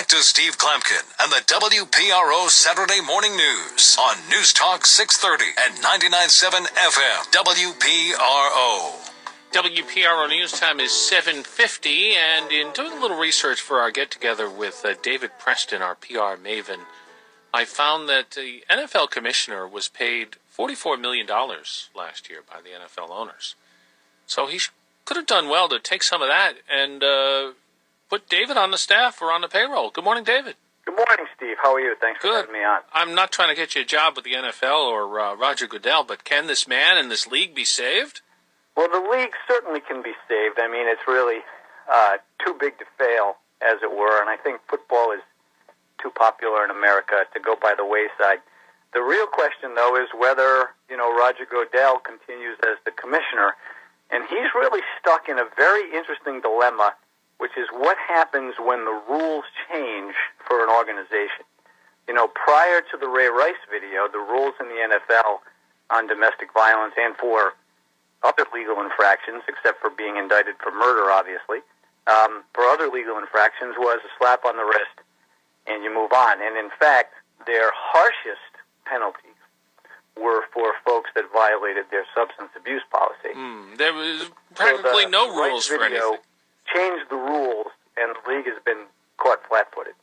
back to Steve Klemkin and the WPRO Saturday Morning News on News Talk 630 and 99.7 FM WPRO. WPRO News Time is 7:50, and in doing a little research for our get-together with David Preston, our PR maven, I found that the NFL commissioner was paid $44 million last year by the NFL owners. So he could have done well to take some of that and put David on the staff or on the payroll. Good morning, David. Good morning, Steve. How are you? Thanks for having me on. I'm not trying to get you a job with the NFL or Roger Goodell, but can this man and this league be saved? Well, the league certainly can be saved. I mean, it's really too big to fail, as it were, and I think football is too popular in America to go by the wayside. The real question, though, is whether, Roger Goodell continues as the commissioner, and he's really stuck in a very interesting dilemma, which is what happens when the rules change for an organization. Prior to the Ray Rice video, the rules in the NFL on domestic violence and for other legal infractions, except for being indicted for murder, obviously, for other legal infractions was a slap on the wrist and you move on. And in fact, their harshest penalties were for folks that violated their substance abuse policy. There was practically no rules for anything. Changed the rules, and the league has been caught flat-footed.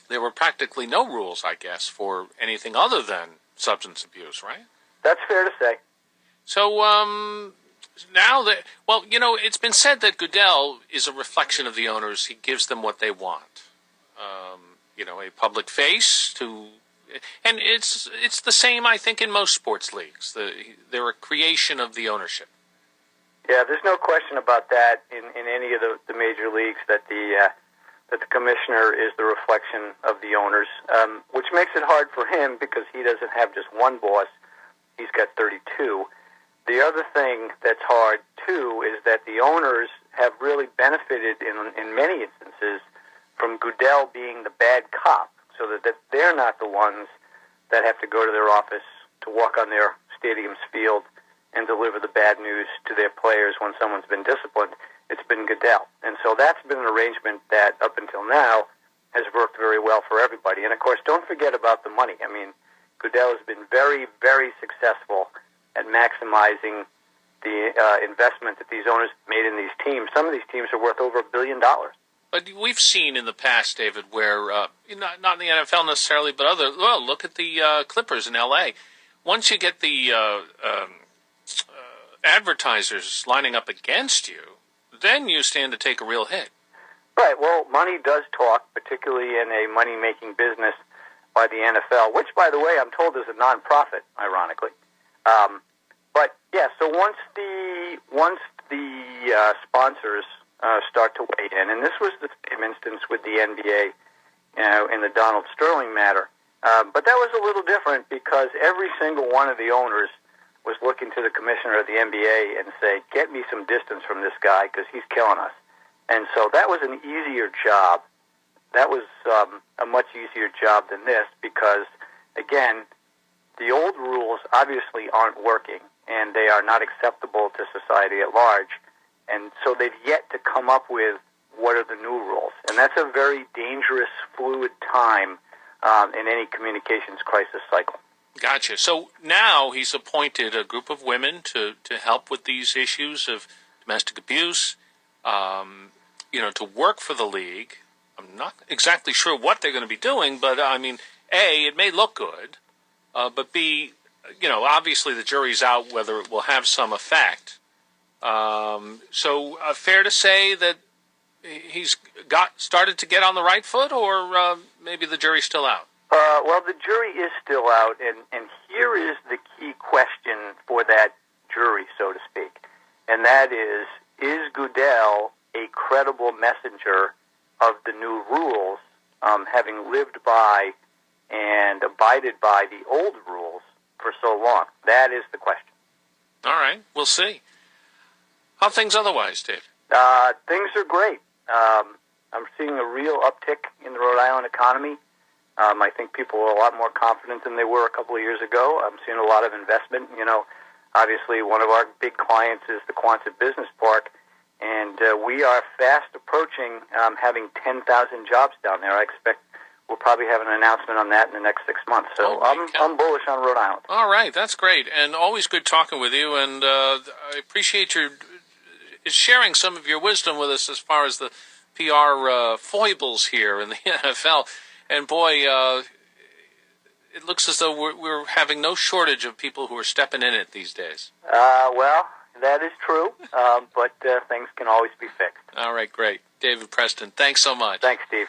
There were practically no rules, I guess, for anything other than substance abuse, right? That's fair to say. So now that, it's been said that Goodell is a reflection of the owners. He gives them what they want. A public face to, and it's the same, I think, in most sports leagues. They're a creation of the ownership. Yeah, there's no question about that in any of the major leagues that the commissioner is the reflection of the owners, which makes it hard for him because he doesn't have just one boss. He's got 32. The other thing that's hard, too, is that the owners have really benefited in many instances from Goodell being the bad cop, so that they're not the ones that have to go to their office to walk on their stadium's field and deliver the bad news to their players when someone's been disciplined. It's been Goodell. And so that's been an arrangement that, up until now, has worked very well for everybody. And, of course, don't forget about the money. I mean, Goodell has been very, very successful at maximizing the investment that these owners made in these teams. Some of these teams are worth over $1 billion. But we've seen in the past, David, where, not in the NFL necessarily, but look at the Clippers in L.A. Once you get the advertisers lining up against you, then you stand to take a real hit. Right. Well, money does talk, particularly in a money-making business by the NFL, which, by the way, I'm told is a nonprofit, ironically. But yeah, so once the sponsors start to weigh in, and this was the same instance with the NBA, in the Donald Sterling matter. But that was a little different because every single one of the owners was looking to the commissioner of the NBA and say, "Get me some distance from this guy because he's killing us." And so that was an easier job. That was a much easier job than this because, again, the old rules obviously aren't working, and they are not acceptable to society at large. And so they've yet to come up with what are the new rules. And that's a very dangerous, fluid time in any communications crisis cycle. Gotcha. So now he's appointed a group of women to help with these issues of domestic abuse, to work for the league. I'm not exactly sure what they're going to be doing, but, I mean, A, it may look good, but B, obviously the jury's out whether it will have some effect. So fair to say that he's started to get on the right foot, or maybe the jury's still out? Well, the jury is still out, and here is the key question for that jury, so to speak, and that is Goodell a credible messenger of the new rules, having lived by and abided by the old rules for so long? That is the question. All right, we'll see. How are things otherwise, Dave? Things are great. I'm seeing a real uptick in the Rhode Island economy. I think people are a lot more confident than they were a couple of years ago. I'm seeing a lot of investment. Obviously one of our big clients is the Quonset Business Park, And we are fast approaching having 10,000 jobs down there. I expect we'll probably have an announcement on that in the next 6 months. So I'm bullish on Rhode Island. All right, that's great. And always good talking with you. And I appreciate your sharing some of your wisdom with us as far as the PR foibles here in the NFL. And boy, it looks as though we're having no shortage of people who are stepping in it these days. Well, that is true, but things can always be fixed. All right, great. David Preston, thanks so much. Thanks, Steve.